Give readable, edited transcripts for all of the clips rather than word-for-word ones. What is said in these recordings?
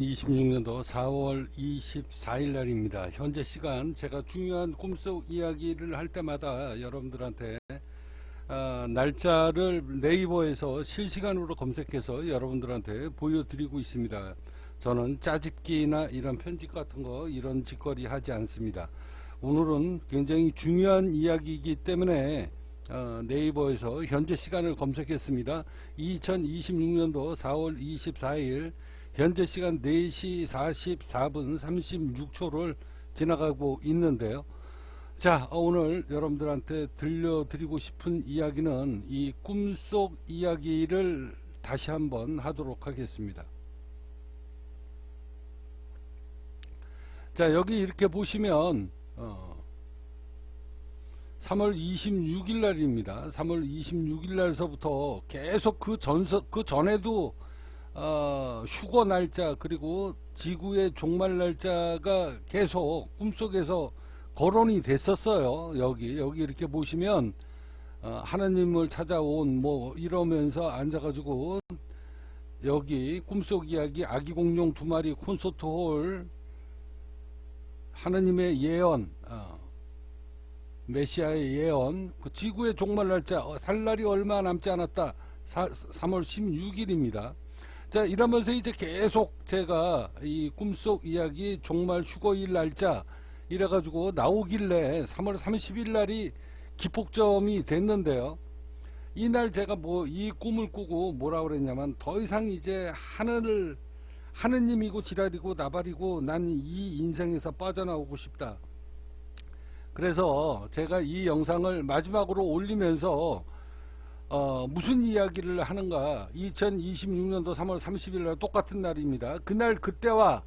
2026년도 4월 24일 날입니다. 현재 시간 제가 중요한 꿈속 이야기를 할 때마다 여러분들한테 날짜를 네이버에서 실시간으로 검색해서 여러분들한테 보여드리고 있습니다. 저는 짜집기나 이런 편집 같은 거 이런 짓거리 하지 않습니다. 오늘은 굉장히 중요한 이야기이기 때문에 네이버에서 현재 시간을 검색했습니다. 2026년도 4월 24일 현재 시간 4시 44분 36초를 지나가고 있는데요. 자, 오늘 여러분들한테 들려드리고 싶은 이야기는 이 꿈속 이야기를 다시 한번 하도록 하겠습니다. 자, 여기 이렇게 보시면 3월 26일 날입니다. 3월 26일 날서부터 계속 그 전에도 휴거 날짜 그리고 지구의 종말 날짜가 계속 꿈속에서 거론이 됐었어요. 여기 이렇게 보시면 하나님을 찾아온 뭐 이러면서 앉아가지고 여기 꿈속 이야기 아기 공룡 2마리 콘서트 홀 하나님의 예언 메시아의 예언 그 지구의 종말 날짜 살 날이 얼마 남지 않았다. 3월 16일입니다. 자, 이러면서 이제 계속 제가 이 꿈속 이야기 종말 휴거일 날짜 이래가지고 나오길래 3월 30일 날이 기폭점이 됐는데요. 이날 제가 뭐 이 꿈을 꾸고 뭐라 그랬냐면 더 이상 이제 하느님이고 지랄이고 나발이고 난 이 인생에서 빠져나오고 싶다. 그래서 제가 이 영상을 마지막으로 올리면서 무슨 이야기를 하는가 2026년도 3월 30일 날 똑같은 날입니다. 그날 그때와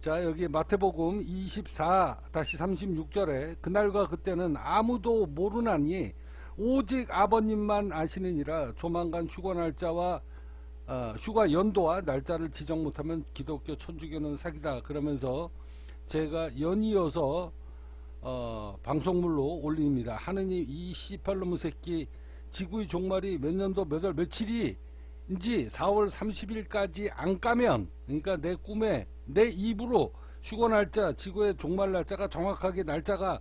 자 여기 마태복음 24-36절에 그날과 그때는 아무도 모르나니 오직 아버님만 아시느니라. 조만간 휴거 날짜와 휴가 연도와 날짜를 지정 못하면 기독교 천주교는 사기다. 그러면서 제가 연이어서 방송물로 올립니다. 하느님 이 씨팔로무 새끼 지구의 종말이 몇 년도 몇 월 며칠인지 4월 30일까지 안 까면 그러니까 내 꿈에 내 입으로 휴거 날짜 지구의 종말 날짜가 정확하게 날짜가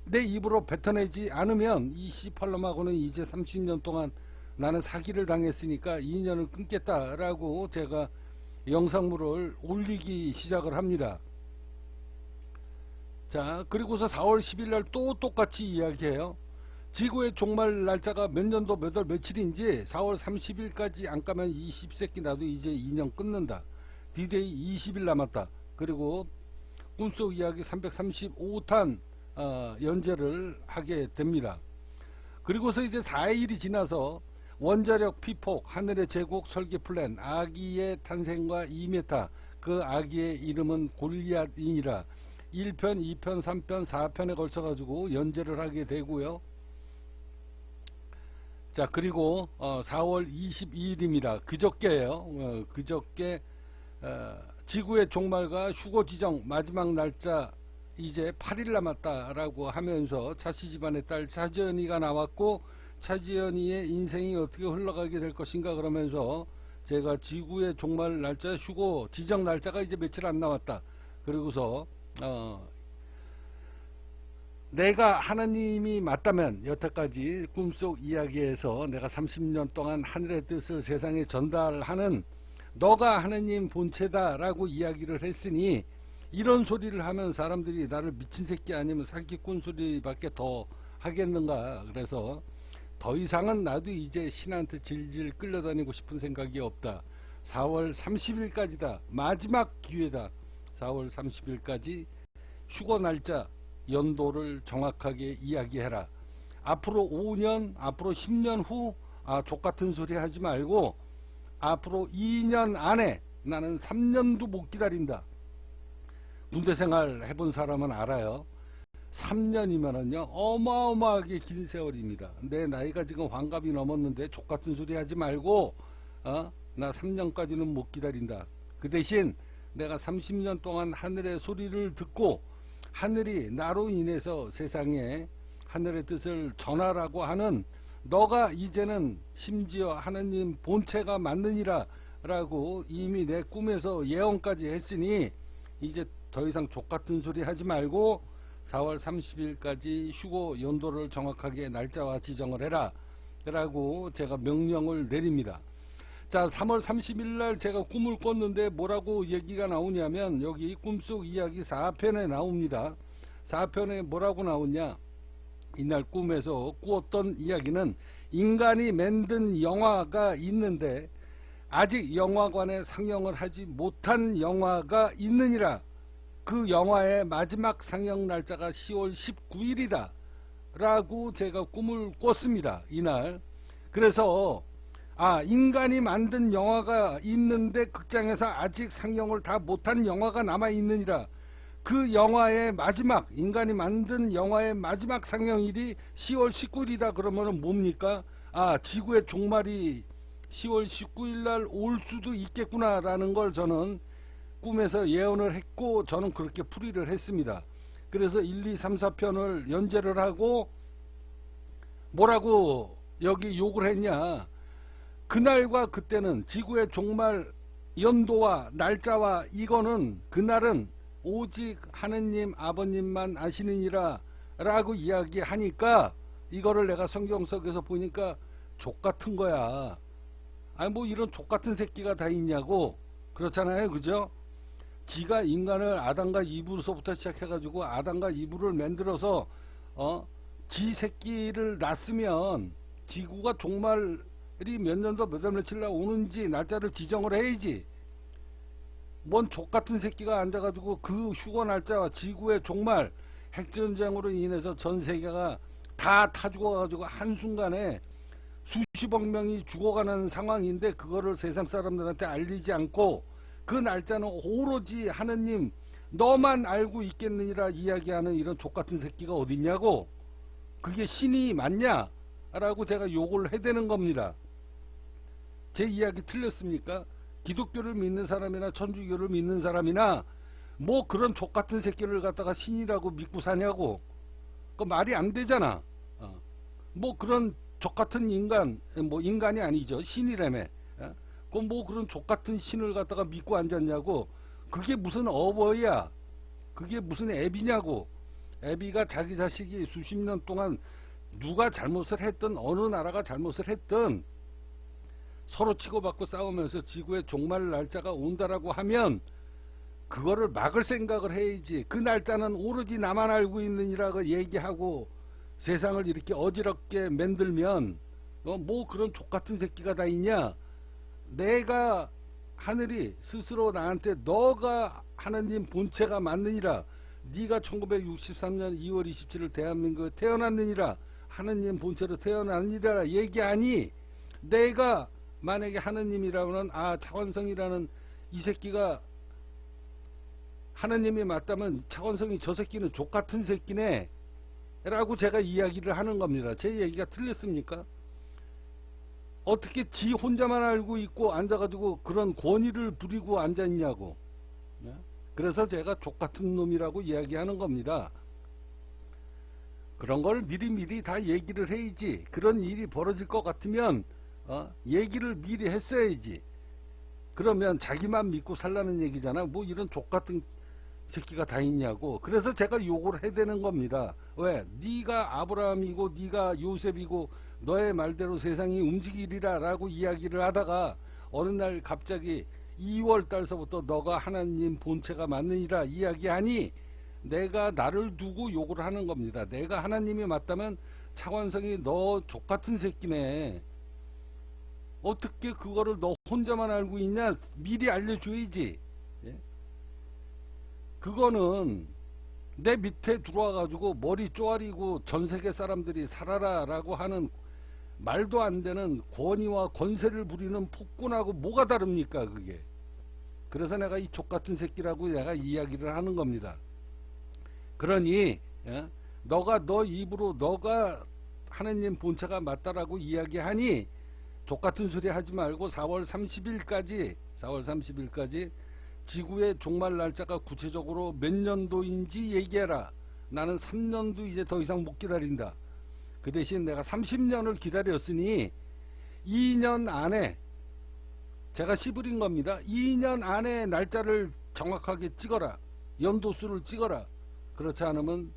내 입으로 뱉어내지 않으면 이 씨팔놈하고는 이제 30년 동안 나는 사기를 당했으니까 인연을 끊겠다라고 제가 영상물을 올리기 시작을 합니다. 자, 그리고서 4월 10일 날 또 똑같이 이야기해요. 지구의 종말 날짜가 몇 년도 몇 월 며칠인지 4월 30일까지 안 까면 이 씹새끼 나도 이제 2년 끊는다. 디데이 20일 남았다. 그리고 꿈속 이야기 335탄 연재를 하게 됩니다. 그리고서 이제 4일이 지나서 원자력 피폭 하늘의 제국 설계 플랜 아기의 탄생과 2m 그 아기의 이름은 골리앗이니라 1편 2편 3편 4편에 걸쳐 가지고 연재를 하게 되고요. 자, 그리고 4월 22일입니다. 그저께예요. 그저께 지구의 종말과 휴거 지정 마지막 날짜 이제 8일 남았다라고 하면서 차씨 집안의 딸 차지연이가 나왔고 차지연이의 인생이 어떻게 흘러가게 될 것인가 그러면서 제가 지구의 종말 날짜 휴거 지정 날짜가 이제 며칠 안 남았다. 그리고서 내가 하나님이 맞다면 여태까지 꿈속 이야기에서 내가 30년 동안 하늘의 뜻을 세상에 전달하는 너가 하나님 본체다 라고 이야기를 했으니 이런 소리를 하면 사람들이 나를 미친 새끼 아니면 사기꾼 소리밖에 더 하겠는가. 그래서 더 이상은 나도 이제 신한테 질질 끌려다니고 싶은 생각이 없다. 4월 30일까지다. 마지막 기회다. 4월 30일까지 휴거 날짜 연도를 정확하게 이야기해라. 앞으로 5년 앞으로 10년 후 족같은 소리 하지 말고 앞으로 2년 안에 나는 3년도 못 기다린다. 군대 생활 해본 사람은 알아요. 3년이면은요 어마어마하게 긴 세월입니다. 내 나이가 지금 환갑이 넘었는데 족같은 소리 하지 말고 나 3년까지는 못 기다린다. 그 대신 내가 30년 동안 하늘의 소리를 듣고 하늘이 나로 인해서 세상에 하늘의 뜻을 전하라고 하는 너가 이제는 심지어 하느님 본체가 맞느니라 라고 이미 내 꿈에서 예언까지 했으니 이제 더 이상 족같은 소리 하지 말고 4월 30일까지 휴고 연도를 정확하게 날짜와 지정을 해라 라고 제가 명령을 내립니다. 자, 3월 30일 날 제가 꿈을 꿨는데 뭐라고 얘기가 나오냐면 여기 꿈속 이야기 4편에 나옵니다. 4편에 뭐라고 나오냐, 이날 꿈에서 꾸었던 이야기는 인간이 만든 영화가 있는데 아직 영화관에 상영을 하지 못한 영화가 있느니라. 그 영화의 마지막 상영 날짜가 10월 19일이다 라고 제가 꿈을 꿨습니다, 이날. 그래서 인간이 만든 영화가 있는데 극장에서 아직 상영을 다 못한 영화가 남아 있느니라. 그 영화의 마지막, 인간이 만든 영화의 마지막 상영일이 10월 19일이다 그러면은 뭡니까? 지구의 종말이 10월 19일 날 올 수도 있겠구나 라는 걸 저는 꿈에서 예언을 했고, 저는 그렇게 풀이를 했습니다. 그래서 1, 2, 3, 4편을 연재를 하고 뭐라고 여기 욕을 했냐, 그날과 그때는 지구의 종말 연도와 날짜와 이거는 그날은 오직 하느님 아버님만 아시느니라 라고 이야기하니까 이거를 내가 성경 속에서 보니까 족같은 거야. 뭐 이런 족같은 새끼가 다 있냐고. 그렇잖아요, 그죠? 지가 인간을 아담과 이브로서부터 시작해가지고 아담과 이브를 만들어서 지 새끼를 낳았으면 지구가 종말이 몇 년도 몇 월 며칠 날 오는지 날짜를 지정을 해야지. 뭔 족같은 새끼가 앉아가지고 그 휴거 날짜와 지구의 종말, 핵전쟁으로 인해서 전 세계가 다 타 죽어가지고 한순간에 수십억 명이 죽어가는 상황인데 그거를 세상 사람들한테 알리지 않고 그 날짜는 오로지 하느님 너만 알고 있겠느니라 이야기하는 이런 족같은 새끼가 어딨냐고. 그게 신이 맞냐 라고 제가 욕을 해대는 겁니다. 제 이야기 틀렸습니까? 기독교를 믿는 사람이나 천주교를 믿는 사람이나 뭐 그런 족같은 새끼를 갖다가 신이라고 믿고 사냐고. 그 말이 안 되잖아. 뭐 그런 족같은 인간, 뭐 인간이 아니죠, 신이라며. 그 뭐 그런 족같은 신을 갖다가 믿고 앉았냐고. 그게 무슨 어버이야, 그게 무슨 애비냐고. 애비가 자기 자식이 수십 년 동안 누가 잘못을 했든 어느 나라가 잘못을 했든 서로 치고받고 싸우면서 지구의 종말 날짜가 온다라고 하면 그거를 막을 생각을 해야지. 그 날짜는 오로지 나만 알고 있느니라고 얘기하고 세상을 이렇게 어지럽게 만들면 뭐 그런 족같은 새끼가 다 있냐. 내가 하늘이 스스로 나한테 너가 하나님 본체가 맞느니라, 네가 1963년 2월 27일 대한민국에 태어났느니라, 하느님 본체로 태어났느니라 얘기하니, 내가 만약에 하느님이라면 차원성이라는 이 새끼가 하느님이 맞다면 차원성이 저 새끼는 족같은 새끼네 라고 제가 이야기를 하는 겁니다. 제 얘기가 틀렸습니까? 어떻게 지 혼자만 알고 있고 앉아가지고 그런 권위를 부리고 앉아있냐고. 그래서 제가 족같은 놈이라고 이야기하는 겁니다. 그런 걸 미리미리 다 얘기를 해야지. 그런 일이 벌어질 것 같으면 얘기를 미리 했어야지. 그러면 자기만 믿고 살라는 얘기잖아. 뭐 이런 족같은 새끼가 다 있냐고. 그래서 제가 욕을 해대는 겁니다. 왜? 네가 아브라함이고 네가 요셉이고 너의 말대로 세상이 움직이리라 라고 이야기를 하다가 어느 날 갑자기 2월 달서부터 너가 하나님 본체가 맞느니라 이야기하니 내가 나를 두고 욕을 하는 겁니다. 내가 하나님이 맞다면 차관성이 너 족같은 새끼네, 어떻게 그거를 너 혼자만 알고 있냐, 미리 알려줘야지. 그거는 내 밑에 들어와 가지고 머리 쪼아리고 전세계 사람들이 살아라 라고 하는 말도 안 되는 권위와 권세를 부리는 폭군하고 뭐가 다릅니까 그게. 그래서 내가 이 족같은 새끼라고 내가 이야기를 하는 겁니다. 그러니 너가 너 입으로 너가 하느님 본체가 맞다라고 이야기하니 족같은 소리 하지 말고 4월 30일까지 지구의 종말 날짜가 구체적으로 몇 년도인지 얘기해라. 나는 3년도 이제 더 이상 못 기다린다. 그 대신 내가 30년을 기다렸으니 2년 안에 제가 씨부린 겁니다. 2년 안에 날짜를 정확하게 찍어라. 연도수를 찍어라. 그렇지 않으면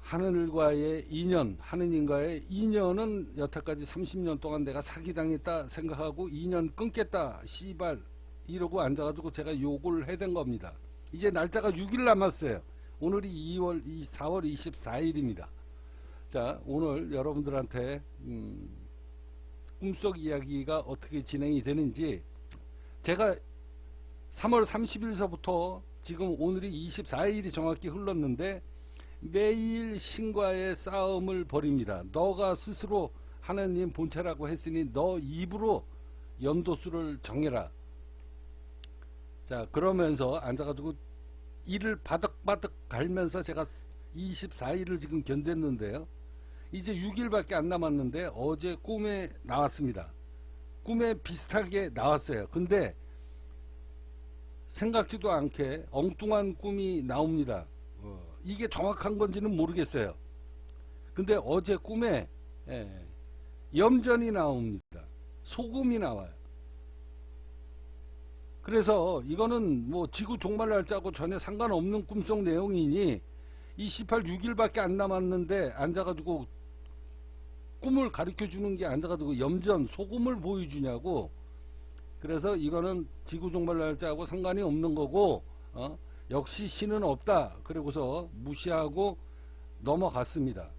하늘과의 인연, 하느님과의 인연은 여태까지 30년 동안 내가 사기당했다 생각하고 2년 끊겠다 씨발 이러고 앉아가지고 제가 욕을 해댄 겁니다. 이제 날짜가 6일 남았어요. 오늘이 4월 24일입니다. 자, 오늘 여러분들한테 꿈속 이야기가 어떻게 진행이 되는지, 제가 3월 30일서부터 지금 오늘이 24일이 정확히 흘렀는데 매일 신과의 싸움을 벌입니다. 너가 스스로 하나님 본체라고 했으니 너 입으로 연도수를 정해라. 자, 그러면서 앉아가지고 이를 바득바득 갈면서 제가 24일을 지금 견뎠는데요. 이제 6일밖에 안 남았는데 어제 꿈에 나왔습니다. 꿈에 비슷하게 나왔어요. 근데 생각지도 않게 엉뚱한 꿈이 나옵니다. 이게 정확한 건지는 모르겠어요. 근데 어제 꿈에 염전이 나옵니다. 소금이 나와요. 그래서 이거는 뭐 지구 종말 날짜하고 전혀 상관없는 꿈속 내용이니 이 18, 6일밖에 안 남았는데 앉아가지고 꿈을 가르쳐 주는 게 앉아가지고 염전, 소금을 보여주냐고. 그래서 이거는 지구 종말 날짜하고 상관이 없는 거고, 역시 신은 없다. 그리고서 무시하고 넘어갔습니다.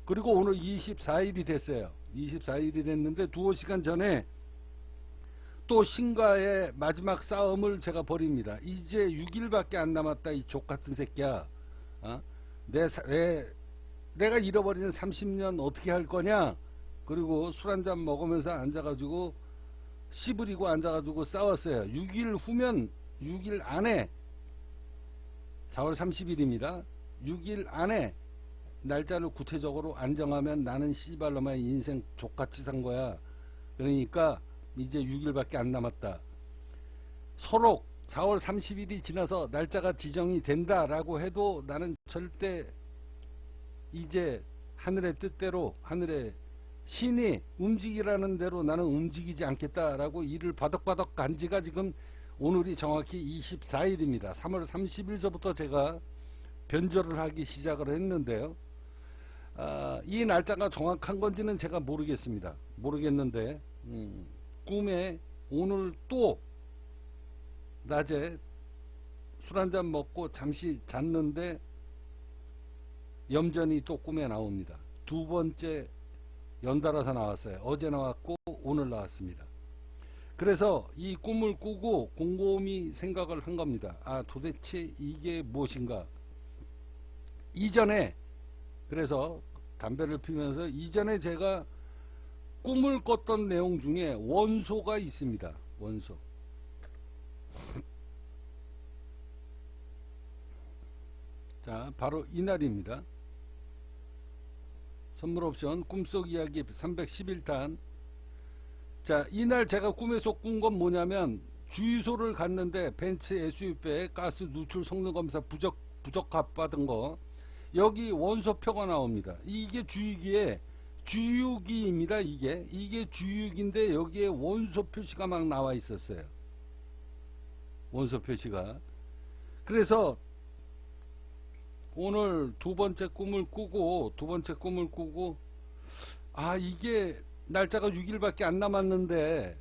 그리고 오늘 24일이 됐어요. 24일이 됐는데 두어 시간 전에 또 신과의 마지막 싸움을 제가 벌입니다. 이제 6일밖에 안 남았다. 이 족같은 새끼야. 내가 잃어버린 30년 어떻게 할 거냐. 그리고 술 한잔 먹으면서 앉아가지고 씨부리고 앉아가지고 싸웠어요. 6일 후면 6일 안에 4월 30일입니다. 6일 안에 날짜를 구체적으로 안정하면 나는 씨발놈의 인생 족같이 산 거야. 그러니까 이제 6일밖에 안 남았다. 서로 4월 30일이 지나서 날짜가 지정이 된다라고 해도 나는 절대 이제 하늘의 뜻대로, 하늘의 신이 움직이라는 대로 나는 움직이지 않겠다라고 이를 바덕바덕 간 지가 지금 오늘이 정확히 24일입니다. 3월 30일서부터 제가 변절을 하기 시작을 했는데요. 이 날짜가 정확한 건지는 제가 모르겠습니다. 모르겠는데 꿈에 오늘 또 낮에 술 한잔 먹고 잠시 잤는데 염전이 또 꿈에 나옵니다. 두 번째 연달아서 나왔어요. 어제 나왔고 오늘 나왔습니다. 그래서 이 꿈을 꾸고 곰곰이 생각을 한 겁니다. 도대체 이게 무엇인가. 이전에, 그래서 담배를 피면서 이전에 제가 꿈을 꿨던 내용 중에 원소가 있습니다. 원소. 자, 바로 이날입니다. 선물 옵션 꿈속 이야기 311탄. 자, 이날 제가 꿈에서 꾼 건 뭐냐면 주유소를 갔는데 벤츠 SUV에 가스 누출 성능 검사 부적합 받은 거, 여기 원소표가 나옵니다. 이게 주유기에 주유기입니다. 이게 주유기인데 여기에 원소 표시가 막 나와 있었어요. 원소 표시가. 그래서 오늘 두 번째 꿈을 꾸고 이게 날짜가 6일밖에 안 남았는데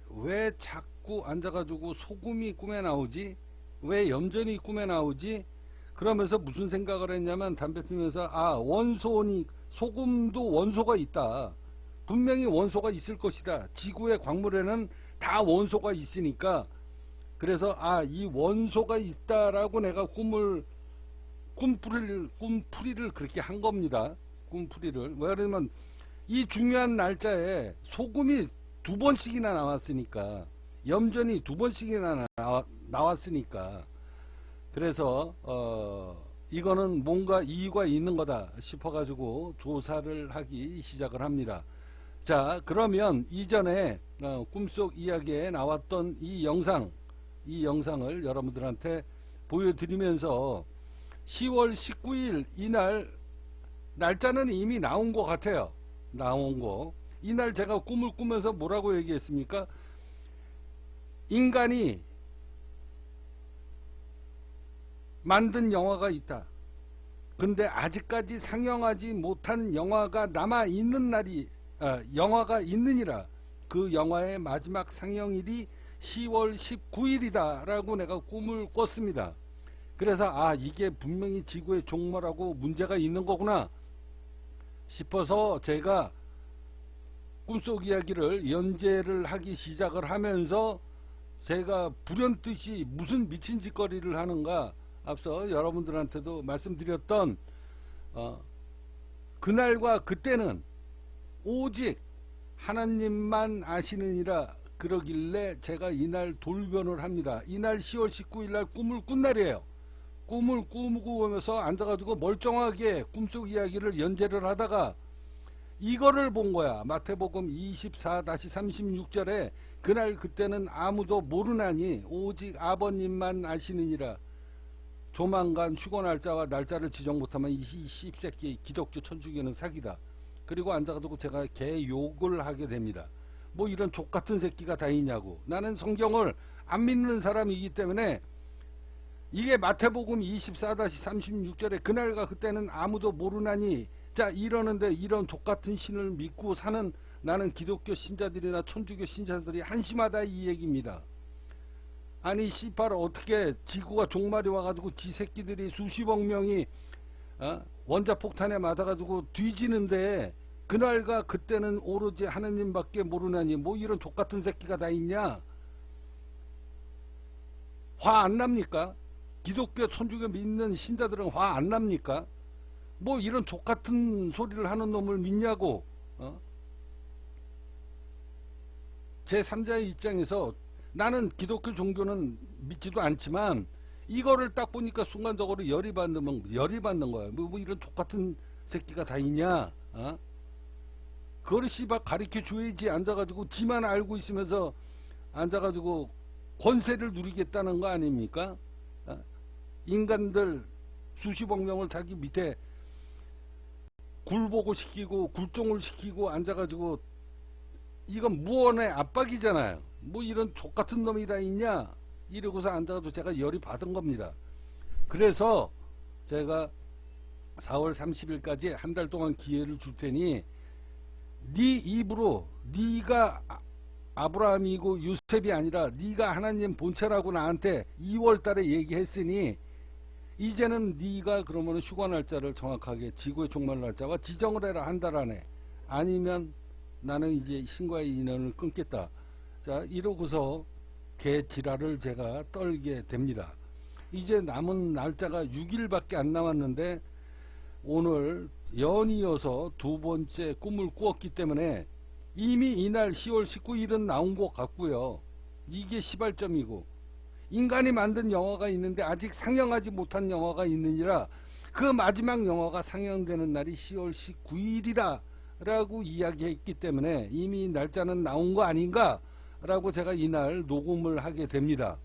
왜 자꾸 앉아가지고 소금이 꿈에 나오지? 왜 염전이 꿈에 나오지? 그러면서 무슨 생각을 했냐면 담배 피면서 소금도 원소가 있다. 분명히 원소가 있을 것이다. 지구의 광물에는 다 원소가 있으니까. 그래서 이 원소가 있다라고 내가 꿈풀이를 그렇게 한 겁니다. 꿈풀이를. 왜 그러면 이 중요한 날짜에 소금이 두 번씩이나 나왔으니까, 염전이 두 번씩이나 나왔으니까, 그래서 이거는 뭔가 이유가 있는 거다 싶어가지고 조사를 하기 시작을 합니다. 자, 그러면 이전에 꿈속 이야기에 나왔던 이 영상을 여러분들한테 보여드리면서 10월 19일 이날 날짜는 이미 나온 것 같아요. 나온 거. 이날 제가 꿈을 꾸면서 뭐라고 얘기했습니까? 인간이 만든 영화가 있다. 근데 아직까지 상영하지 못한 영화가 남아 있는 날이 영화가 있느니라. 그 영화의 마지막 상영일이 10월 19일이다 라고 내가 꿈을 꿨습니다. 그래서 이게 분명히 지구의 종말하고 문제가 있는 거구나 싶어서 제가 꿈속 이야기를 연재를 하기 시작을 하면서 제가 불현듯이 무슨 미친 짓거리를 하는가, 앞서 여러분들한테도 말씀드렸던 그날과 그때는 오직 하나님만 아시느니라 그러길래 제가 이날 돌변을 합니다. 이날 10월 19일 날 꿈을 꾼 날이에요. 꿈을 꾸고 오면서 앉아가지고 멀쩡하게 꿈속 이야기를 연재를 하다가 이거를 본 거야. 마태복음 24-36절에 그날 그때는 아무도 모르나니 오직 아버님만 아시느니라. 조만간 휴거 날짜와 날짜를 지정 못하면 이 씹새끼 기독교 천주교는 사기다. 그리고 앉아가지고 제가 개 욕을 하게 됩니다. 뭐 이런 족같은 새끼가 다 있냐고. 나는 성경을 안 믿는 사람이기 때문에 이게 마태복음 24-36절에 그날과 그때는 아무도 모르나니, 자 이러는데 이런 족같은 신을 믿고 사는 나는 기독교 신자들이나 천주교 신자들이 한심하다 이 얘기입니다. 아니 씨발 어떻게 지구가 종말이 와가지고 지 새끼들이 수십억 명이 원자폭탄에 맞아가지고 뒤지는데 그날과 그때는 오로지 하느님밖에 모르나니 뭐 이런 족같은 새끼가 다 있냐. 화 안 납니까? 기독교 천주교 믿는 신자들은 화 안 납니까? 뭐 이런 족같은 소리를 하는 놈을 믿냐고. 제3자의 입장에서 나는 기독교 종교는 믿지도 않지만 이거를 딱 보니까 순간적으로 열이 받는 거야. 뭐 이런 족같은 새끼가 다 있냐. 그걸 씨발 가르쳐 줘야지. 앉아가지고 지만 알고 있으면서 앉아가지고 권세를 누리겠다는 거 아닙니까? 인간들 수십억 명을 자기 밑에 굴보고 시키고 굴종을 시키고 앉아가지고 이건 무언의 압박이잖아요. 뭐 이런 족같은 놈이 다 있냐 이러고서 앉아가지고 제가 열이 받은 겁니다. 그래서 제가 4월 30일까지 한 달 동안 기회를 줄 테니 네 입으로 네가 아브라함이고 요셉이 아니라 네가 하나님 본체라고 나한테 2월 달에 얘기했으니 이제는 네가 그러면 휴가 날짜를 정확하게 지구의 종말 날짜와 지정을 해라. 한 달 안에. 아니면 나는 이제 신과의 인연을 끊겠다. 자 이러고서 개지랄을 제가 떨게 됩니다. 이제 남은 날짜가 6일밖에 안 남았는데 오늘 연이어서 두 번째 꿈을 꾸었기 때문에 이미 이날 10월 19일은 나온 것 같고요. 이게 시발점이고 인간이 만든 영화가 있는데 아직 상영하지 못한 영화가 있느니라 그 마지막 영화가 상영되는 날이 10월 19일이다 라고 이야기했기 때문에 이미 날짜는 나온 거 아닌가 라고 제가 이날 녹음을 하게 됩니다.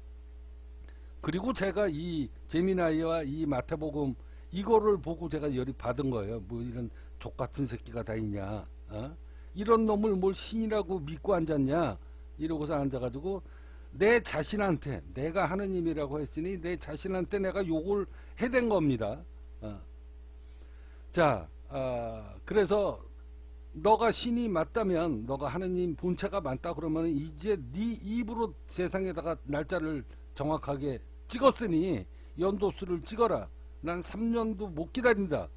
그리고 제가 이 제미나이와 이 마태복음 이거를 보고 제가 열이 받은 거예요. 뭐 이런 족같은 새끼가 다 있냐. 이런 놈을 뭘 신이라고 믿고 앉았냐. 이러고서 앉아가지고 내 자신한테 내가 하느님이라고 했으니 내 자신한테 내가 욕을 해댄 겁니다. 자, 그래서 너가 신이 맞다면 너가 하느님 본체가 맞다 그러면 이제 네 입으로 세상에다가 날짜를 정확하게 찍었으니 연도수를 찍어라. 난 3년도 못 기다린다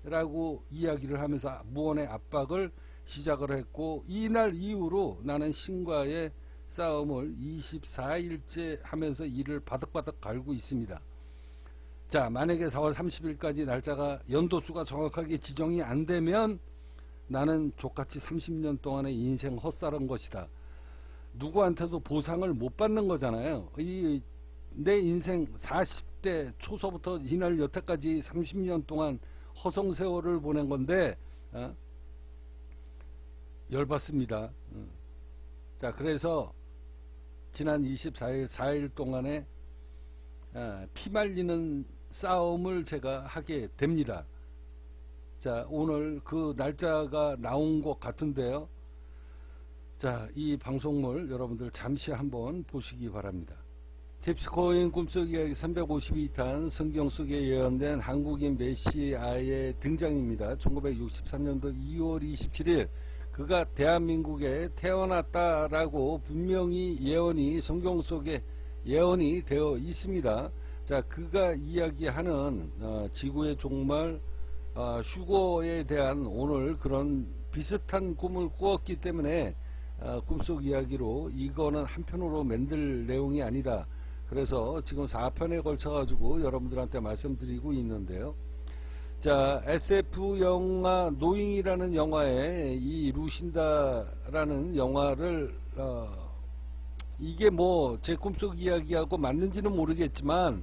라고 이야기를 하면서 무언의 압박을 시작을 했고 이날 이후로 나는 신과의 싸움을 24일째 하면서 이를 바득바득 갈고 있습니다. 자 만약에 4월 30일까지 날짜가 연도수가 정확하게 지정이 안 되면 나는 족같이 30년 동안의 인생 헛살은 것이다. 누구한테도 보상을 못 받는 거잖아요. 내 인생 40대 초서부터 이날 여태까지 30년 동안 허송세월을 보낸 건데 열받습니다. 자 그래서 지난 24일 4일 동안에 피말리는 싸움을 제가 하게 됩니다. 자 오늘 그 날짜가 나온 것 같은데요. 자, 이 방송물 여러분들 잠시 한번 보시기 바랍니다. 팁스코인 꿈속 이야기 352탄 성경 속에 예언된 한국인 메시아의 등장입니다. 1963년도 2월 27일 그가 대한민국에 태어났다라고 분명히 예언이 성경 속에 예언이 되어 있습니다. 자, 그가 이야기하는 지구의 종말 휴거에 대한 오늘 그런 비슷한 꿈을 꾸었기 때문에 꿈속 이야기로 이거는 한편으로 만들 내용이 아니다. 그래서 지금 4편에 걸쳐 가지고 여러분들한테 말씀드리고 있는데요. 자, SF 영화 노잉이라는 영화에 이 루신다라는 영화를 이게 뭐 제 꿈속 이야기하고 맞는지는 모르겠지만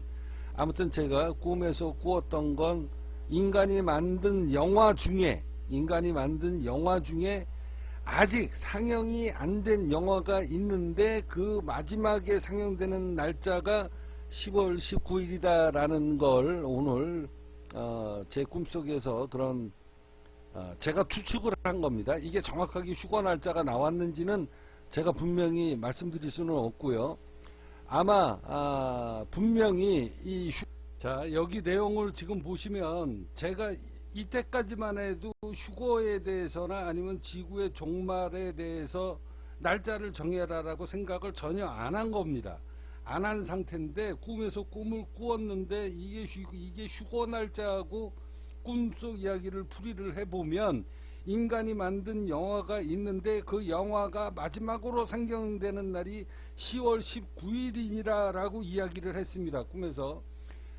아무튼 제가 꿈에서 꾸었던 건 인간이 만든 영화 중에 아직 상영이 안 된 영화가 있는데 그 마지막에 상영되는 날짜가 10월 19일이다 라는 걸 오늘 제 꿈속에서 그런 제가 추측을 한 겁니다. 이게 정확하게 휴거 날짜가 나왔는지는 제가 분명히 말씀드릴 수는 없고요. 아마 분명히 자, 여기 내용을 지금 보시면 제가 이때까지만 해도 휴거에 대해서나 아니면 지구의 종말에 대해서 날짜를 정해라라고 생각을 전혀 안 한 겁니다. 안 한 상태인데 꿈에서 꿈을 꾸었는데 이게 휴거 날짜하고 꿈속 이야기를 풀이를 해보면 인간이 만든 영화가 있는데 그 영화가 마지막으로 상영되는 날이 10월 19일이라고 이야기를 했습니다. 꿈에서.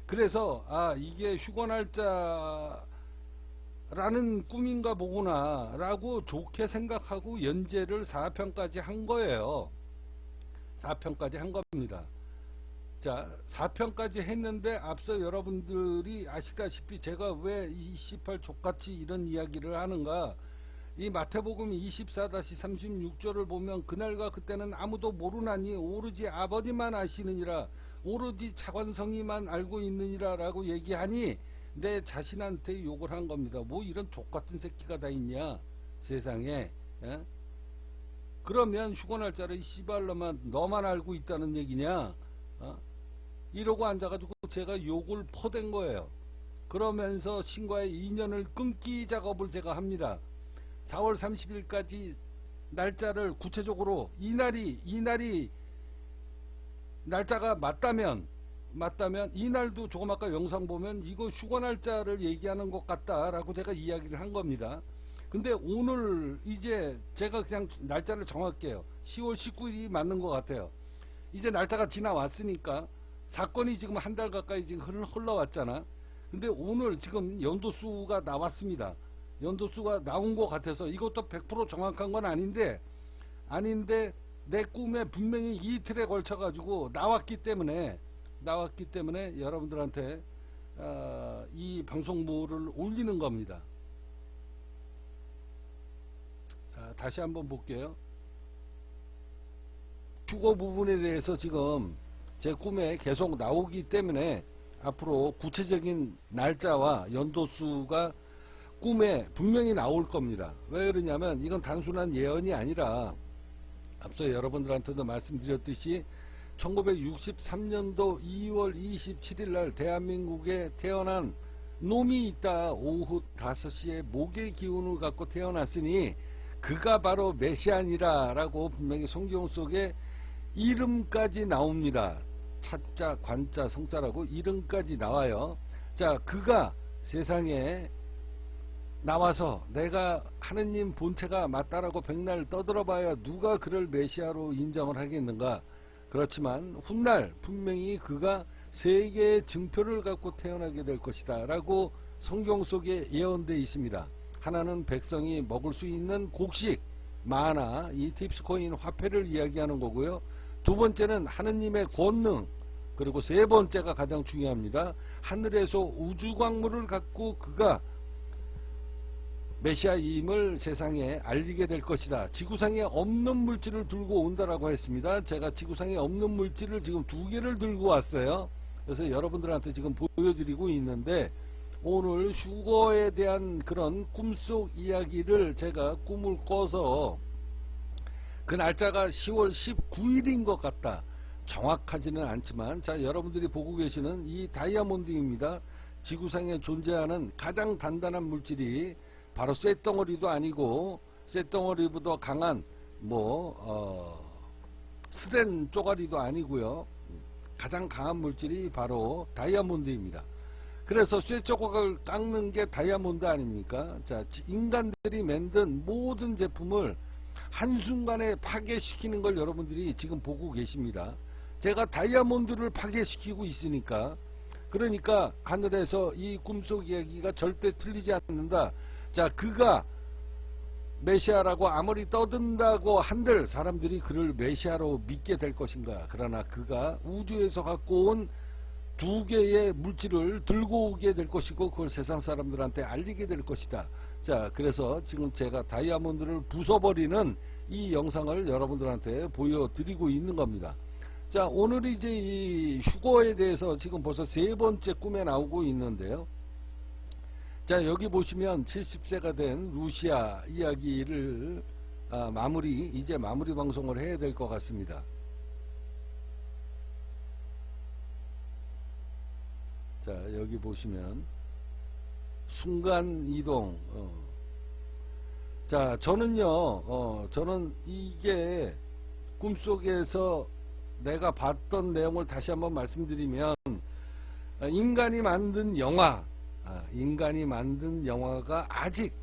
그래서 이게 휴거 날짜 라는 꿈인가 보구나 라고 좋게 생각하고 연재를 4편까지 한 거예요. 4편까지 한 겁니다. 자, 4편까지 했는데 앞서 여러분들이 아시다시피 제가 왜 28 족같이 이런 이야기를 하는가. 이 마태복음 24-36절을 보면 그날과 그때는 아무도 모르나니 오로지 아버지만 아시느니라, 오로지 차관성이만 알고 있느니라 라고 얘기하니 내 자신한테 욕을 한 겁니다. 뭐 이런 족같은 새끼가 다 있냐 세상에. 예? 그러면 휴거 날짜를 씨발로만 너만 알고 있다는 얘기냐. 이러고 앉아가지고 제가 욕을 퍼댄 거예요. 그러면서 신과의 인연을 끊기 작업을 제가 합니다. 4월 30일까지 날짜를 구체적으로 이 날이 날짜가 맞다면 이날도 조금 아까 영상 보면 이거 휴거 날짜를 얘기하는 것 같다라고 제가 이야기를 한 겁니다. 근데 오늘 이제 제가 그냥 날짜를 정할게요. 10월 19일이 맞는 것 같아요. 이제 날짜가 지나왔으니까 사건이 지금 한 달 가까이 지금 흘러왔잖아. 근데 오늘 지금 연도수가 나왔습니다. 연도수가 나온 것 같아서 이것도 100% 정확한 건 아닌데 내 꿈에 분명히 이틀에 걸쳐 가지고 나왔기 때문에 여러분들한테 이 방송물을 올리는 겁니다. 자, 다시 한번 볼게요. 휴거 부분에 대해서 지금 제 꿈에 계속 나오기 때문에 앞으로 구체적인 날짜와 연도수가 꿈에 분명히 나올 겁니다. 왜 그러냐면 이건 단순한 예언이 아니라 앞서 여러분들한테도 말씀드렸듯이 1963년도 2월 27일 날 대한민국에 태어난 놈이 있다. 오후 5시에 목의 기운을 갖고 태어났으니 그가 바로 메시아니라 라고 분명히 성경 속에 이름까지 나옵니다. 차자 관자 성자라고 이름까지 나와요. 자, 그가 세상에 나와서 내가 하느님 본체가 맞다라고 백날 떠들어봐야 누가 그를 메시아로 인정을 하겠는가. 그렇지만 훗날 분명히 그가 세계의 증표를 갖고 태어나게 될 것이다 라고 성경 속에 예언되어 있습니다. 하나는 백성이 먹을 수 있는 곡식 마나, 이 팁스코인 화폐를 이야기하는 거고요. 두 번째는 하느님의 권능, 그리고 세 번째가 가장 중요합니다. 하늘에서 우주 광물을 갖고 그가 메시아임을 세상에 알리게 될 것이다. 지구상에 없는 물질을 들고 온다라고 했습니다. 제가 지구상에 없는 물질을 지금 2개를 들고 왔어요. 그래서 여러분들한테 지금 보여드리고 있는데 오늘 휴거에 대한 그런 꿈속 이야기를 제가 꿈을 꿔서 그 날짜가 10월 19일인 것 같다. 정확하지는 않지만, 자, 여러분들이 보고 계시는 이 다이아몬드입니다. 지구상에 존재하는 가장 단단한 물질이 바로 쇳덩어리도 아니고 쇳덩어리보다 강한 스텐 쪼가리도 아니고요. 가장 강한 물질이 바로 다이아몬드입니다. 그래서 쇳조각을 깎는 게 다이아몬드 아닙니까? 자, 인간들이 만든 모든 제품을 한순간에 파괴시키는 걸 여러분들이 지금 보고 계십니다. 제가 다이아몬드를 파괴시키고 있으니까, 그러니까 하늘에서 이 꿈속 이야기가 절대 틀리지 않는다. 자, 그가 메시아라고 아무리 떠든다고 한들 사람들이 그를 메시아로 믿게 될 것인가. 그러나 그가 우주에서 갖고 온 두 개의 물질을 들고 오게 될 것이고 그걸 세상 사람들한테 알리게 될 것이다. 자, 그래서 지금 제가 다이아몬드를 부숴버리는 이 영상을 여러분들한테 보여드리고 있는 겁니다. 자, 오늘 이제 이 휴거에 대해서 지금 벌써 3번째 꿈에 나오고 있는데요. 자, 여기 보시면 70세가 된 루시아 이야기를 이제 마무리 방송을 해야 될 것 같습니다. 자, 여기 보시면 순간 이동. 자, 저는 이게 꿈속에서 내가 봤던 내용을 다시 한번 말씀드리면, 인간이 만든 영화가 아직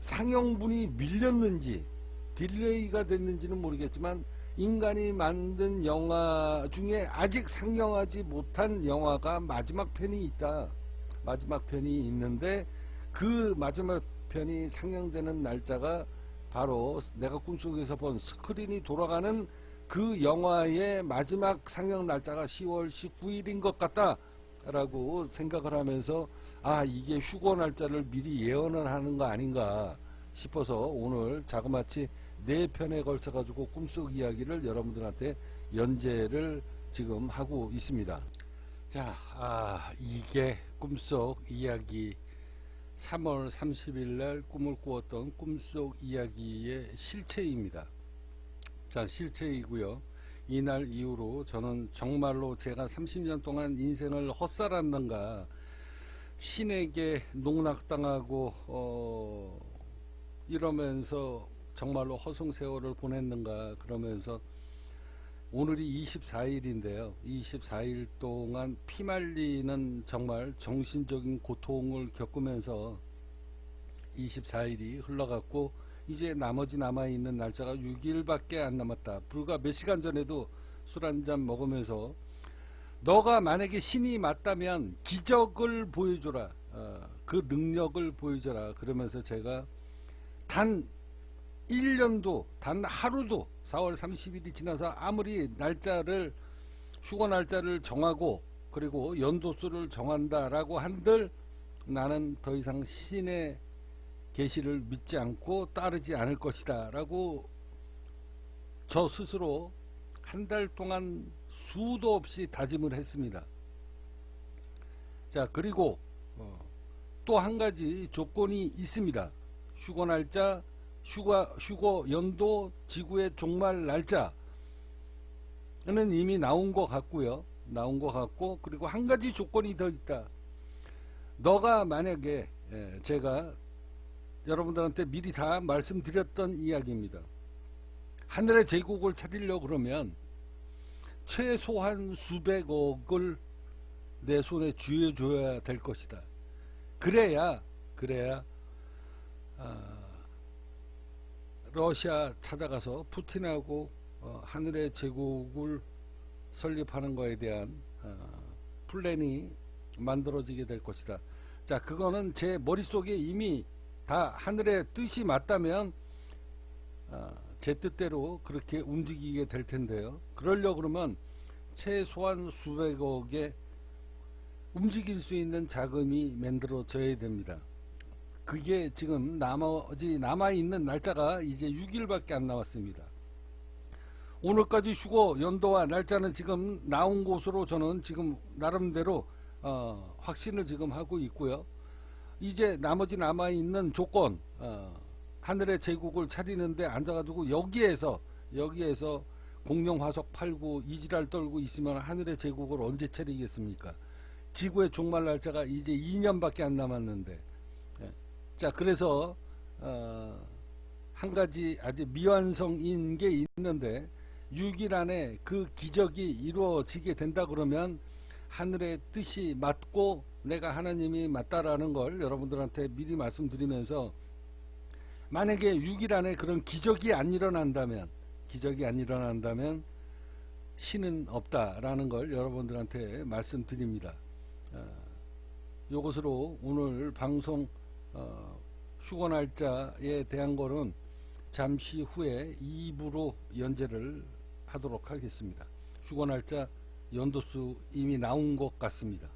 상영분이 밀렸는지 딜레이가 됐는지는 모르겠지만, 인간이 만든 영화 중에 아직 상영하지 못한 영화가 마지막 편이 있다. 마지막 편이 있는데 그 마지막 편이 상영되는 날짜가 바로 내가 꿈속에서 본 스크린이 돌아가는 그 영화의 마지막 상영 날짜가 10월 19일인 것 같다 라고 생각을 하면서, 이게 휴거 날짜를 미리 예언을 하는 거 아닌가 싶어서 오늘 자그마치 4편에 걸쳐 가지고 꿈속 이야기를 여러분들한테 연재를 지금 하고 있습니다. 자, 이게 꿈속 이야기 3월 30일 날 꿈을 꾸었던 꿈속 이야기의 실체입니다. 자, 실체이고요. 이날 이후로 저는 정말로 제가 30년 동안 인생을 헛살았는가, 신에게 농락당하고 이러면서 정말로 허송세월을 보냈는가, 그러면서 오늘이 24일인데요. 24일 동안 피말리는 정말 정신적인 고통을 겪으면서 24일이 흘러갔고, 이제 나머지 남아있는 날짜가 6일밖에 안 남았다. 불과 몇 시간 전에도 술 한잔 먹으면서 너가 만약에 신이 맞다면 기적을 보여줘라, 그 능력을 보여줘라, 그러면서 제가 단 1년도 단 하루도 4월 30일이 지나서 아무리 휴거 날짜를 정하고 그리고 연도수를 정한다라고 한들 나는 더 이상 신의 계시를 믿지 않고 따르지 않을 것이다 라고 저 스스로 한 달 동안 수도 없이 다짐을 했습니다. 자, 그리고 또 한 가지 조건이 있습니다. 휴거 날짜, 휴거 연도, 지구의 종말 날짜는 이미 나온 것 같고요. 그리고 한 가지 조건이 더 있다. 너가 만약에, 제가 여러분들한테 미리 다 말씀드렸던 이야기입니다. 하늘의 제국을 차리려고 그러면 최소한 수백억을 내 손에 쥐어줘야 될 것이다. 그래야 러시아 찾아가서 푸틴하고 하늘의 제국을 설립하는 것에 대한 플랜이 만들어지게 될 것이다. 자, 그거는 제 머릿속에 이미 다 하늘의 뜻이 맞다면 제 뜻대로 그렇게 움직이게 될 텐데요. 그러려고 그러면 최소한 수백억의 움직일 수 있는 자금이 만들어져야 됩니다. 그게 지금 남아있는 날짜가 이제 6일밖에 안 남았습니다. 오늘까지 휴거 연도와 날짜는 지금 나온 곳으로 저는 지금 나름대로 확신을 지금 하고 있고요. 이제 나머지 남아있는 조건, 하늘의 제국을 차리는데 앉아가지고 여기에서 여기에서 공룡 화석 팔고 이지랄 떨고 있으면 하늘의 제국을 언제 차리겠습니까? 지구의 종말 날짜가 이제 2년밖에 안 남았는데. 자, 그래서 한 가지 아주 미완성인 게 있는데 6일 안에 그 기적이 이루어지게 된다 그러면 하늘의 뜻이 맞고 내가 하나님이 맞다라는 걸 여러분들한테 미리 말씀드리면서, 만약에 6일 안에 그런 기적이 안 일어난다면 신은 없다라는 걸 여러분들한테 말씀드립니다. 요것으로 오늘 방송 휴거 날짜에 대한 거는 잠시 후에 2부로 연재를 하도록 하겠습니다. 휴거 날짜 연도수 이미 나온 것 같습니다.